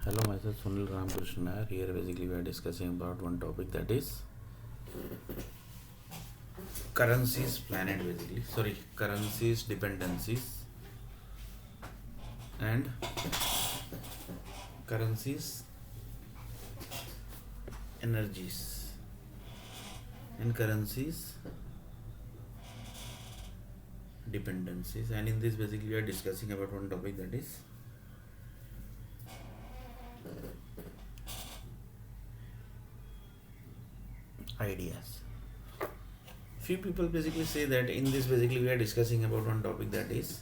Hello, myself Sunil Ramakrishna. Here, basically, we are discussing about one topic, that is currencies planet. Basically, sorry, currencies dependencies and currencies energies and currencies dependencies. And in this, basically, we are discussing about one topic, that is ideas. Few people basically say that in this, basically, we are discussing about one topic, that is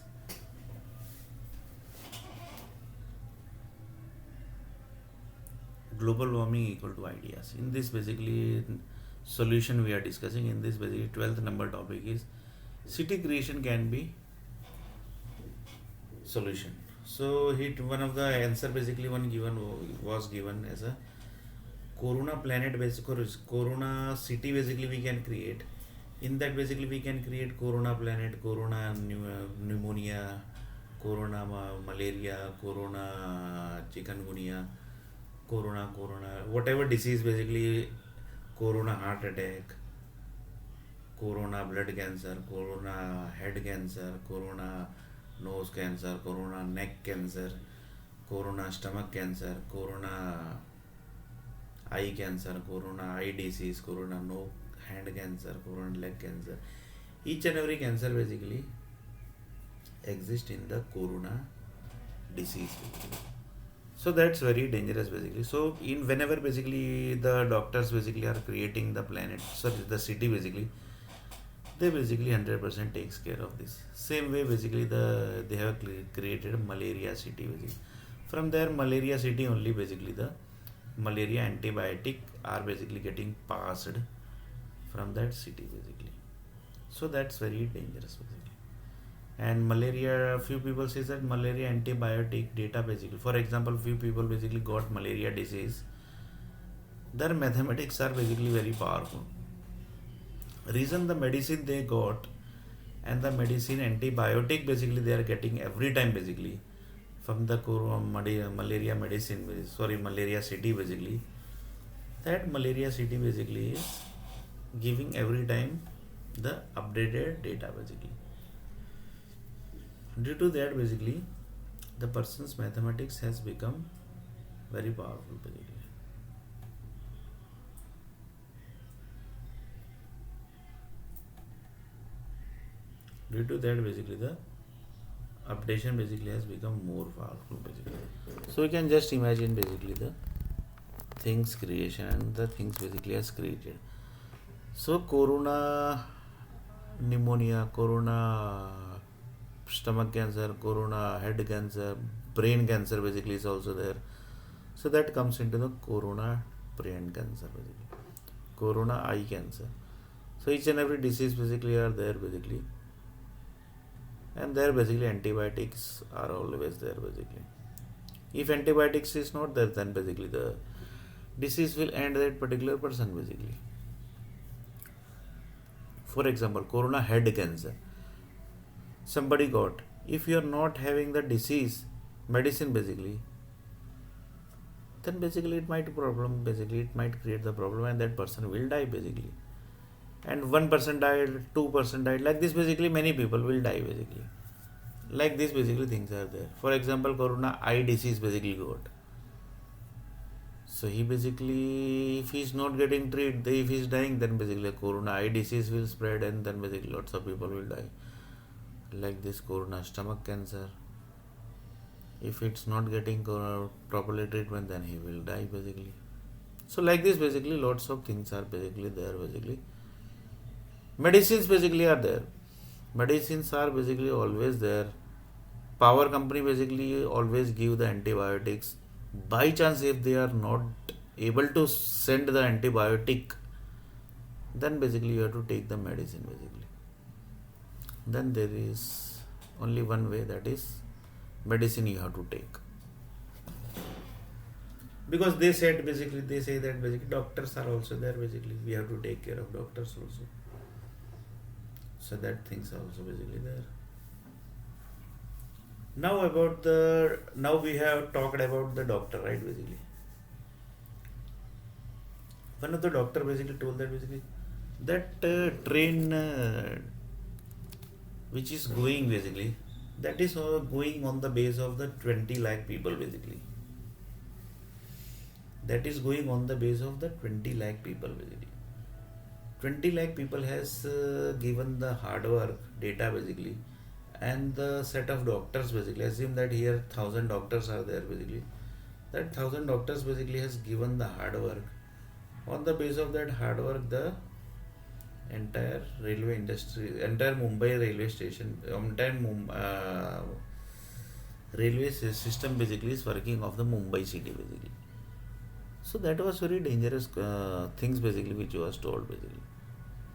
global warming equal to ideas. In this, basically, solution we are discussing. In this, basically, 12th number topic is city creation can be solution. So hit one of the answer, basically one given was given as a corona planet, basically corona city, basically we can create. In that, basically we can create corona planet, corona pneumonia, corona malaria, corona chikungunya, corona whatever disease, basically corona heart attack, corona blood cancer, corona head cancer, corona nose cancer, corona neck cancer, corona stomach cancer, corona eye cancer, corona eye disease, corona no hand cancer, corona leg cancer. Each and every cancer basically exist in the corona disease. So that's very dangerous basically. So in whenever basically the doctors basically are creating the planet, sorry, the city basically, they basically 100% takes care of this. Same way basically they have created malaria city basically. From there malaria city only, basically the malaria antibiotic are basically getting passed from that city basically. So that's very dangerous basically. And malaria, few people say that malaria antibiotic data, basically for example few people basically got malaria disease, their mathematics are basically very powerful. Reason, the medicine they got and the medicine antibiotic basically they are getting every time basically from the malaria medicine, sorry, malaria city basically. That malaria city basically is giving every time the updated data basically. Due to that, basically the person's mathematics has become very powerful basically. Due to that, basically the updation basically has become more powerful basically. So you can just imagine basically the things creation and the things basically has created. So corona pneumonia, corona stomach cancer, corona head cancer, brain cancer basically is also there. So that comes into the corona brain cancer basically, corona eye cancer. So each and every disease basically are there basically, and there basically antibiotics are always there basically. If antibiotics is not there, then basically the disease will end that particular person basically. For example, corona head cancer, somebody got, if you are not having the disease medicine basically, then basically it might problem, basically it might create the problem and that person will die basically. And 1% died, 2% died, like this basically many people will die basically. Like this basically things are there. For example, corona eye disease basically got, so he basically, if he's not getting treated, if he's dying, then basically corona eye disease will spread and then basically lots of people will die. Like this corona stomach cancer, if it's not getting properly treatment, then he will die basically. So like this basically lots of things are basically there basically. Medicines basically are there. Medicines are basically always there. Power company basically always give the antibiotics. By chance if they are not able to send the antibiotic, then basically you have to take the medicine basically. Then there is only one way, that is medicine you have to take. Because they said basically, they say that basically doctors are also there basically, we have to take care of doctors also. So that things are also basically there. Now we have talked about the doctor, right? Basically, one of the doctor basically told that basically that train which is going basically, that is going on the base of the 20 lakh people basically. That is going on the base of the 20 lakh people basically. 20 lakh people has given the hard work data basically, and the set of doctors basically, assume that here 1000 doctors are there basically, that 1000 doctors basically has given the hard work. On the base of that hard work, the entire railway industry, entire Mumbai railway station, entire railway system basically is working of the Mumbai city basically. So that was very dangerous things basically which was told basically.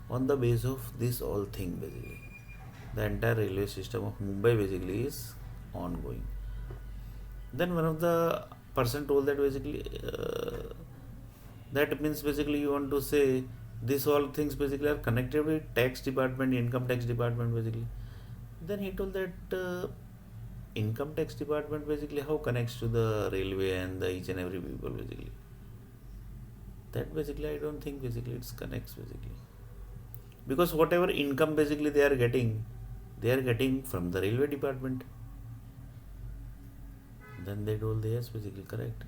On the base of this all thing basically, the entire railway system of Mumbai basically is ongoing. Then one of the person told that basically that means basically you want to say these all things basically are connected with tax department, income tax department basically. Then he told that income tax department basically how connects to the railway and the each and every people basically. That basically I don't think basically it's connects basically, because whatever income basically they are getting from the railway department. Then they told yes basically correct,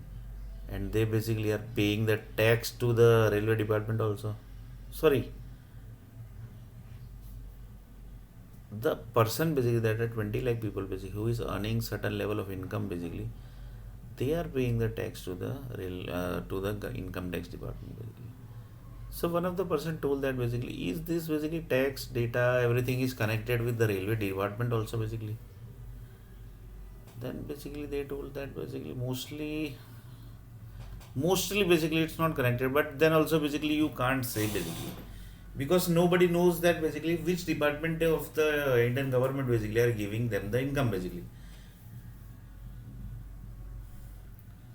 and they basically are paying the tax to the railway department also. Sorry, the person basically that are 20 lakh people basically who is earning certain level of income basically, they are paying the tax to the income tax department basically. So one of the person told that basically is this basically tax data everything is connected with the railway department also basically. Then basically they told that basically mostly basically it's not connected, but then also basically you can't say basically, because nobody knows that basically which department of the Indian government basically are giving them the income basically.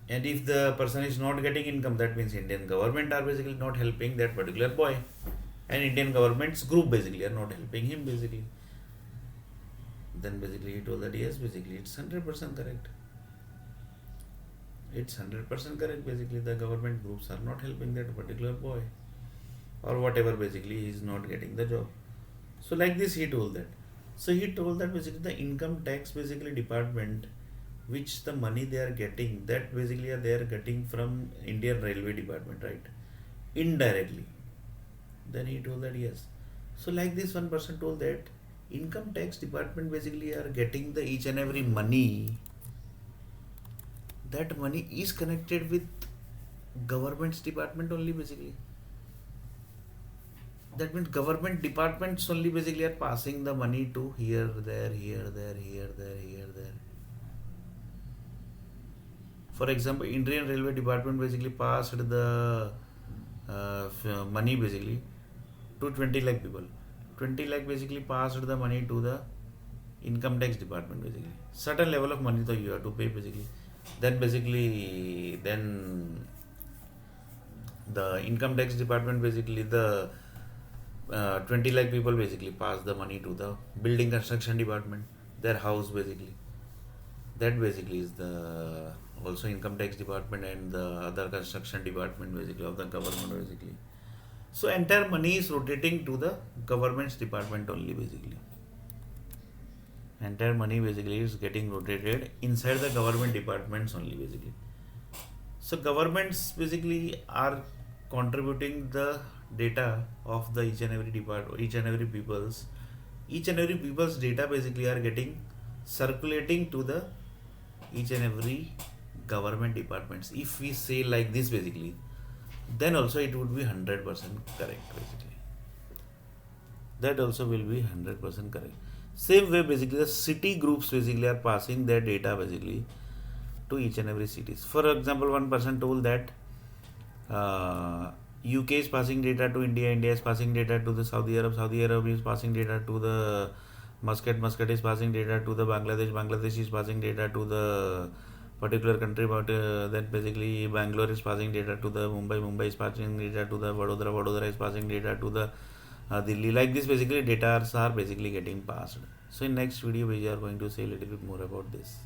And if the person is not getting income, that means Indian government are basically not helping that particular boy, and Indian government's group basically are not helping him basically. Then basically he told that yes basically it's 100% correct. It's 100% correct basically, the government groups are not helping that particular boy, or whatever basically he is not getting the job. So like this he told that. So he told that basically the income tax basically department, which the money they are getting, that basically they are getting from Indian Railway Department, right? Indirectly. Then he told that yes. So like this one person told that income tax department basically are getting the each and every money. That money is connected with government's department only basically. That means government departments only basically are passing the money to here, there, here, there, here, there, here, there. For example, Indian Railway Department basically passed the money basically to 20 lakh people. 20 lakh basically passed the money to the income tax department basically. Certain level of money though you have to pay basically. Then basically then the income tax department basically the 20 lakh people basically pass the money to the building construction department, their house basically. That basically is the also income tax department and the other construction department basically of the government basically. So entire money is rotating to the government's department only basically. Entire money basically is getting rotated inside the government departments only basically. So governments basically are contributing the data of the each and every people's data basically are getting circulating to the each and every government departments. If we say like this basically, then also it would be 100% correct basically. That also will be 100% correct. Same way basically the city groups basically are passing their data basically to each and every cities. For example, one person told that UK is passing data to India, India is passing data to the Saudi Arab, Saudi Arab is passing data to the Muscat, Muscat is passing data to the Bangladesh, Bangladesh is passing data to the particular country, but then basically Bangalore is passing data to the Mumbai, Mumbai is passing data to the Vadodara, Vadodara is passing data to the Delhi. Like this basically data are basically getting passed. So in next video we are going to say a little bit more about this.